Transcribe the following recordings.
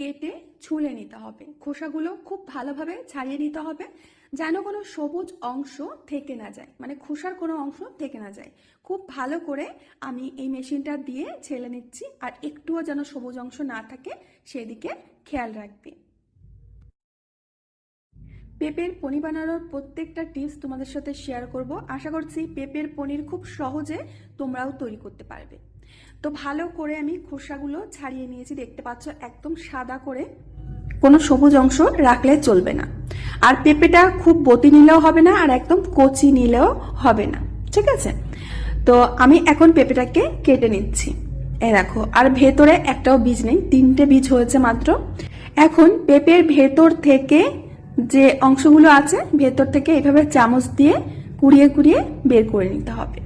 কেটে ছুলে নিতে হবে। খোসাগুলো খুব ভালোভাবে ছাড়িয়ে নিতে হবে, যেন কোনো সবুজ অংশ থেকে না যায়, মানে খোসার কোনো অংশ থেকে না যায়। খুব ভালো করে আমি এই মেশিনটা দিয়ে ছেলে নিচ্ছি, আর একটুও যেন সবুজ অংশ না থাকে সেদিকে খেয়াল রাখবে। পেঁপের পনির বানানোর প্রত্যেকটা টিপস তোমাদের সাথে শেয়ার করব। আশা করছি পেঁপের পনির খুব সহজে তোমরাও তৈরি করতে পারবে। তো ভালো করে আমি খোসাগুলো ছাড়িয়ে নিয়েছি, দেখতে পাচ্ছ একদম সাদা করে, কোনো সবুজ অংশ রাখলে চলবে না। আর পেঁপেটা খুব বতি নিলেও হবে না, আর একদম কচি নিলেও হবে না, ঠিক আছে? তো আমি এখন পেঁপেটাকে কেটে নিচ্ছি। এই দেখো, আর ভেতরে একটাও বীজ নেই, 3টে বীজ হয়েছে মাত্র। এখন পেঁপের ভেতর থেকে যে অংশগুলো আছে, ভেতর থেকে এভাবে চামচ দিয়ে কুড়িয়ে কুড়িয়ে বের করে নিতে হবে।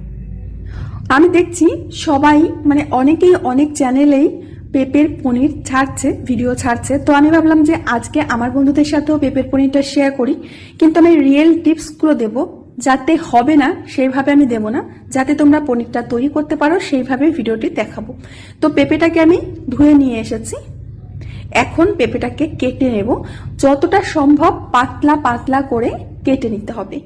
আমি দেখছি সবাই, মানে অনেকেই অনেক চ্যানেলেই পেঁপের পনির ছাড়ছে, ভিডিও ছাড়ছে। তো আমি ভাবলাম যে আজকে আমার বন্ধুদের সাথেও পেঁপের পনিরটা শেয়ার করি, কিন্তু আমি রিয়েল টিপসগুলো দেবো, যাতে হবে না সেইভাবে আমি দেবো না, যাতে তোমরা পনিরটা তৈরি করতে পারো সেইভাবে ভিডিওটি দেখাবো। তো পেঁপেটাকে আমি ধুয়ে নিয়ে এসেছি। এখন পেঁপেটাকে কেটে নেব, যতটা সম্ভব পাতলা পাতলা করে কেটে নিতে হবে।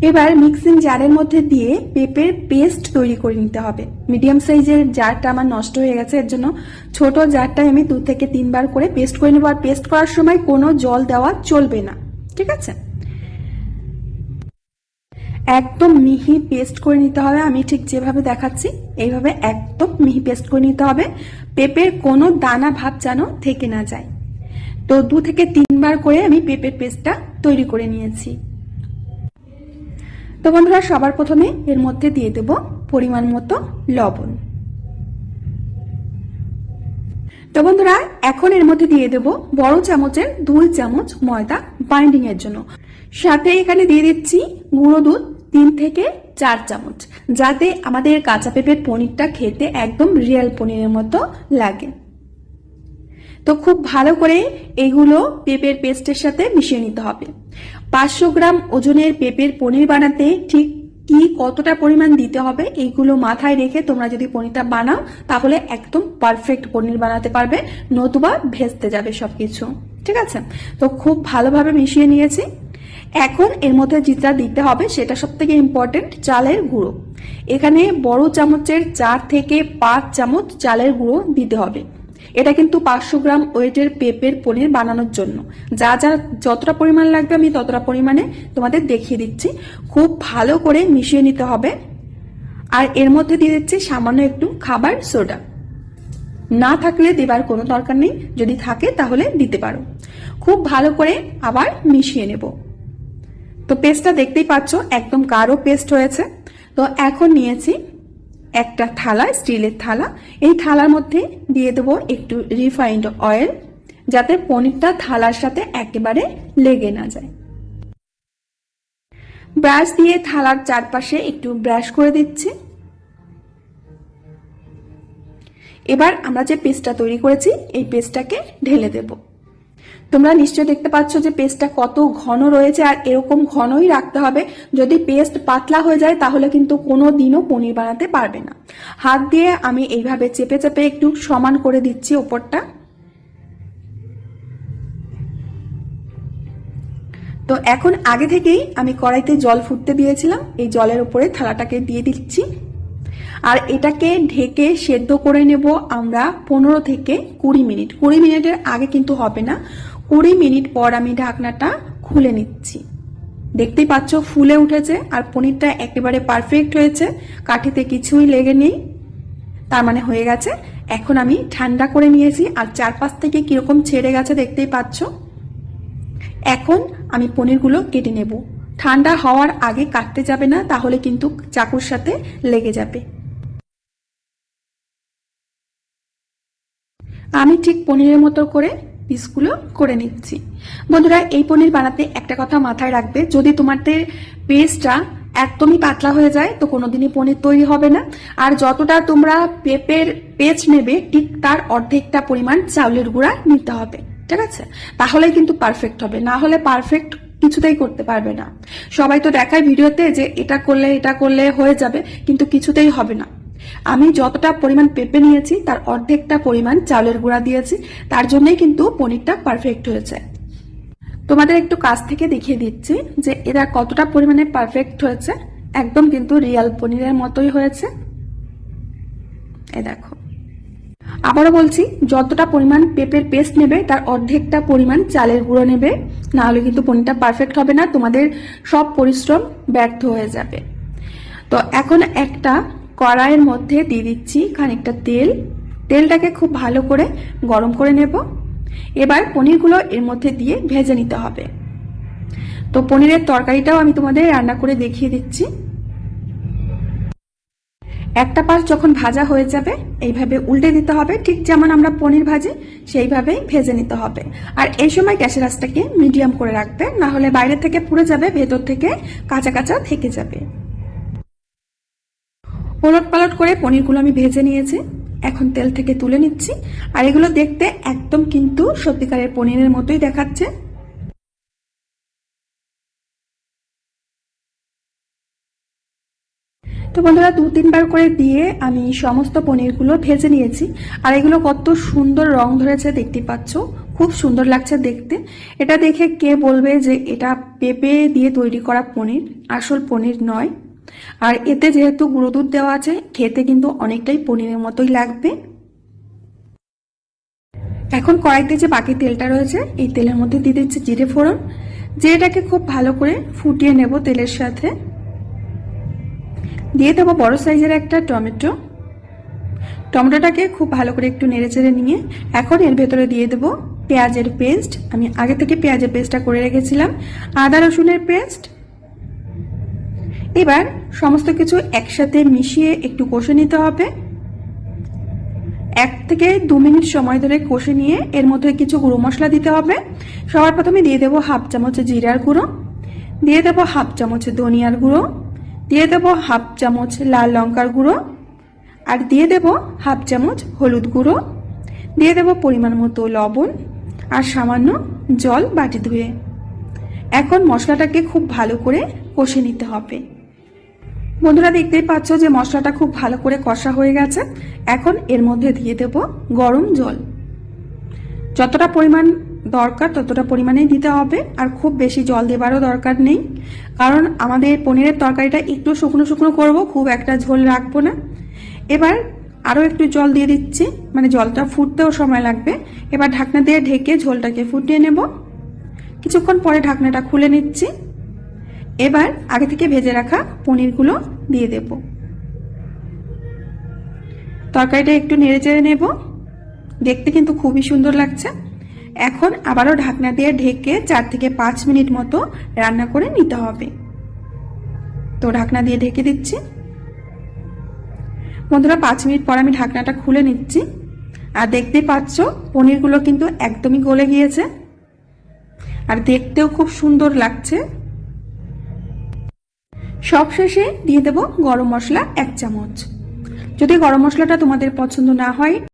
এবার মিক্সিং জারের মধ্যে দিয়ে পেঁপের পেস্ট তৈরি করে নিতে হবে। মিডিয়াম সাইজের জারটা আমার নষ্ট হয়ে গেছে, এর জন্য ছোট জারটায় আমি 2 থেকে 3 বার করে পেস্ট করে নেব। আর পেস্ট করার সময় কোনো জল দেওয়া চলবে না, ঠিক আছে? একদম মিহি পেস্ট করে নিতে হবে। আমি ঠিক যেভাবে দেখাচ্ছি এইভাবে একদম মিহি পেস্ট করে নিতে হবে। পেঁপের কোনো দানা ভাব যেন থেকে না যায়। তো 2 থেকে 3 বার করে আমি পেঁপের পেস্টটা তৈরি করে নিয়েছি। তো বন্ধুরা, সবার প্রথমে এর মধ্যে দিয়ে দেব পরিমাণ মতো লবণ। তো বন্ধুরা, এখন এর মধ্যে দিয়ে দেব বড় চামচের 2 চামচ ময়দা বাইন্ডিং এর জন্য। সাথে এখানে দিয়ে দিচ্ছি গুঁড়ো দুধ 3 থেকে 4 চামচ, যাতে আমাদের কাঁচা পেঁপের পনিরটা খেতে একদম রিয়েল পনিরের মতো লাগে। তো খুব ভালো করে এইগুলো পেঁপের পেস্টের সাথে মিশিয়ে নিতে হবে। 500 গ্রাম ওজনের পেঁপের পনির বানাতে ঠিক কি কতটা পরিমাণ দিতে হবে এইগুলো মাথায় রেখে তোমরা যদি পনিরটা বানাও, তাহলে একদম পারফেক্ট পনির বানাতে পারবে, নতুবা ভেস্তে যাবে সবকিছু, ঠিক আছে? তো খুব ভালোভাবে মিশিয়ে নিয়েছি। এখন এর মধ্যে যেটা দিতে হবে সেটা সবথেকে ইম্পর্টেন্ট, চালের গুঁড়ো। এখানে বড় চামচের 4 থেকে 5 চামচ চালের গুঁড়ো দিতে হবে। এটা কিন্তু 500 গ্রাম ওয়েটের পেঁপের পনির বানানোর জন্য। যা যা যতটা পরিমাণ লাগবে আমি ততটা পরিমাণে তোমাদের দেখিয়ে দিচ্ছি। খুব ভালো করে মিশিয়ে নিতে হবে। আর এর মধ্যে দিয়ে দিচ্ছি সামান্য একটু খাবার সোডা। না থাকলে দেবার কোনো দরকার নেই, যদি থাকে তাহলে দিতে পারো। খুব ভালো করে আবার মিশিয়ে নেব। তো পেস্টটা দেখতেই পাচ্ছ একদম গাঢ় পেস্ট হয়েছে। তো এখন নিয়েছি একটা থালা, স্টিলের থালা। এই থালার মধ্যে দিয়ে দেবো একটু রিফাইন্ড অয়েল, যাতে পনিরটা থালার সাথে একেবারে লেগে না যায়। ব্রাশ দিয়ে থালার চারপাশে একটু ব্রাশ করে দিচ্ছি। এবার আমরা যে পেস্টটা তৈরি করেছি এই পেস্টটাকে ঢেলে দেব। তোমরা নিশ্চয়ই দেখতে পাচ্ছ যে পেস্টটা কত ঘন রয়েছে, আর এরকম ঘনই রাখতে হবে। যদি পেস্ট পাতলা হয়ে যায় তাহলে কিন্তু কোনো দিনও পনির বানাতে পারবে না। হাত দিয়ে আমি এইভাবে চেপে চেপে একটু সমান করে দিচ্ছি ওপরটা। তো এখন আগে থেকেই আমি কড়াইতে জল ফুটতে দিয়েছিলাম, এই জলের উপরে থালাটাকে দিয়ে দিচ্ছি। আর এটাকে ঢেকে সেদ্ধ করে নেব আমরা 15 থেকে 20 মিনিট। 20 মিনিটের আগে কিন্তু হবে না। 20 মিনিট পর আমি ঢাকনাটা খুলে নিচ্ছি। দেখতেই পাচ্ছ ফুলে উঠেছে, আর পনিরটা একেবারে পারফেক্ট হয়েছে, কাঠিতে কিছুই লেগে নেই, তার মানে হয়ে গেছে। এখন আমি ঠান্ডা করে নিয়েছি, আর চারপাশ থেকে কিরকম ছেড়ে গেছে দেখতেই পাচ্ছ। এখন আমি পনিরগুলো কেটে নেব। ঠান্ডা হওয়ার আগে কাটতে যাবে না, তাহলে কিন্তু চাকুর সাথে লেগে যাবে। আমি ঠিক পনিরের মতো করে পিসগুলো করে নিচ্ছি। বন্ধুরা, এই পনির বানাতে একটা কথা মাথায় রাখবে, যদি তোমাদের পেস্টটা একদমই পাতলা হয়ে যায় তো কোনোদিনই পনির তৈরি হবে না। আর যতটা তোমরা পেঁপের পেস্ট নেবে ঠিক তার অর্ধেকটা পরিমাণ চাউলের গুঁড়া নিতে হবে, ঠিক আছে? তাহলেই কিন্তু পারফেক্ট হবে, না হলে পারফেক্ট কিছুতেই করতে পারবে না। সবাই তো দেখায় ভিডিওতে যে এটা করলে হয়ে যাবে, কিন্তু কিছুতেই হবে না। আমি যতটা পরিমাণ পেঁপে নিয়েছি তার অর্ধেকটা পরিমাণ চাউলের গুঁড়া দিয়েছি, তার জন্যই কিন্তু পনিরটা পারফেক্ট হয়েছে। তোমাদের একটু কাছ থেকে দেখিয়ে দিচ্ছি যে এরা কতটা পরিমাণে পারফেক্ট হয়েছে। একদম কিন্তু রিয়াল পনিরের মতোই হয়েছে। এই দেখো, আবারও বলছি, যতটা পরিমাণ পেঁপের পেস্ট নেবে তার অর্ধেকটা পরিমাণ চালের গুঁড়ো নেবে, না হলে কিন্তু পনিরটা পারফেক্ট হবে না, তোমাদের সব পরিশ্রম ব্যর্থ হয়ে যাবে। তো এখন একটা কড়াইয়ের মধ্যে দিয়ে দিচ্ছি খানিকটা তেল। তেলটাকে খুব ভালো করে গরম করে নেব। এবার পনিরগুলো এর মধ্যে দিয়ে ভেজে নিতে হবে। তো পনিরের তরকারিটাও আমি তোমাদের রান্না করে দেখিয়ে দিচ্ছি। একটা পাশ যখন ভাজা হয়ে যাবে এইভাবে উল্টে দিতে হবে, ঠিক যেমন আমরা পনির ভাজি সেইভাবেই ভেজে নিতে হবে। আর এই সময় গ্যাসের আঁচটাকে মিডিয়াম করে রাখবে, না হলে বাইরে থেকে পুড়ে যাবে, ভেতর থেকে কাঁচা কাঁচা থেকে যাবে। ওলট পালট করে পনিরগুলো আমি ভেজে নিয়েছি, এখন তেল থেকে তুলে নিচ্ছি। আর এগুলো দেখতে একদম কিন্তু সত্যিকারের পনিরের মতোই দেখাচ্ছে। তো বন্ধুরা, 2-3 বার করে দিয়ে আমি সমস্ত পনিরগুলো ভেজে নিয়েছি। আর এগুলো কত সুন্দর রং ধরেছে দেখতে পাচ্ছ, খুব সুন্দর লাগছে দেখতে। এটা দেখে কে বলবে যে এটা পেঁপে দিয়ে তৈরি করা পনির, আসল পনির নয়। আর এতে যেহেতু গুঁড়ো দুধ দেওয়া আছে, খেতে কিন্তু অনেকটাই পনিরের মতোই লাগবে। এখন কড়াইতে যে বাকি তেলটা রয়েছে এই তেলের মধ্যে দিয়ে দিচ্ছি জিরে ফোড়ন। জিরেটাকে খুব ভালো করে ফুটিয়ে নেব তেলের সাথে। দিয়ে দেবো বড় সাইজের একটা টমেটো। টমেটোটাকে খুব ভালো করে একটু নেড়েচেড়ে নিয়ে এখন এর ভেতরে দিয়ে দেবো পেঁয়াজের পেস্ট। আমি আগে থেকে পেঁয়াজের পেস্টটা করে রেখেছিলাম, আদা রসুনের পেস্ট। এবার সমস্ত কিছু একসাথে মিশিয়ে একটু কষে নিতে হবে। 1 থেকে 2 মিনিট সময় ধরে কষে নিয়ে এর মধ্যে কিছু গুঁড়ো মশলা দিতে হবে। সবার প্রথমে দিয়ে দেবো 1/2 চামচ জিরার গুঁড়ো, দিয়ে দেবো 1/2 চামচ ধনিয়ার গুঁড়ো, দিয়ে দেবো 1/2 চামচ লাল লঙ্কার গুঁড়ো, আর দিয়ে দেবো 1/2 চামচ হলুদ গুঁড়ো, দিয়ে দেবো পরিমাণ মতো লবণ আর সামান্য জল বাটি ধুয়ে। এখন মশলাটাকে খুব ভালো করে কষে নিতে হবে। বন্ধুরা, দেখতেই পাচ্ছ যে মশলাটা খুব ভালো করে কষা হয়ে গেছে। এখন এর মধ্যে দিয়ে দেব গরম জল। যতটা পরিমাণ দরকার ততটা পরিমাণেই দিতে হবে, আর খুব বেশি জল দেবারও দরকার নেই, কারণ আমাদের পনিরের তরকারিটা একটু শুকনো শুকনো করব, খুব একটা ঝোল রাখবো না। এবার আরও একটু জল দিয়ে দিচ্ছি, মানে জলটা ফুটতেও সময় লাগবে। এবার ঢাকনা দিয়ে ঢেকে ঝোলটাকে ফুটিয়ে নেব। কিছুক্ষণ পরে ঢাকনাটা খুলে নিচ্ছি। এবার আগে থেকে ভেজে রাখা পনিরগুলো দিয়ে দেব। তরকারিটা একটু নেড়েচেড়ে নেব, দেখতে কিন্তু খুবই সুন্দর লাগছে। এখন আবারও ঢাকনা দিয়ে ঢেকে 4 থেকে 5 মিনিট মতো রান্না করে নিতে হবে। তো ঢাকনা দিয়ে ঢেকে দিচ্ছি। বন্ধুরা, 5 মিনিট পর আমি ঢাকনাটা খুলে নিচ্ছি। আর দেখতে পাচ্ছ পনিরগুলো কিন্তু একদমই গলে গিয়েছে, আর দেখতেও খুব সুন্দর লাগছে। সবশেষে দিয়ে দেব গরম মশলা 1 চামচ। যদি গরম মশলাটা তোমাদের পছন্দ না হয়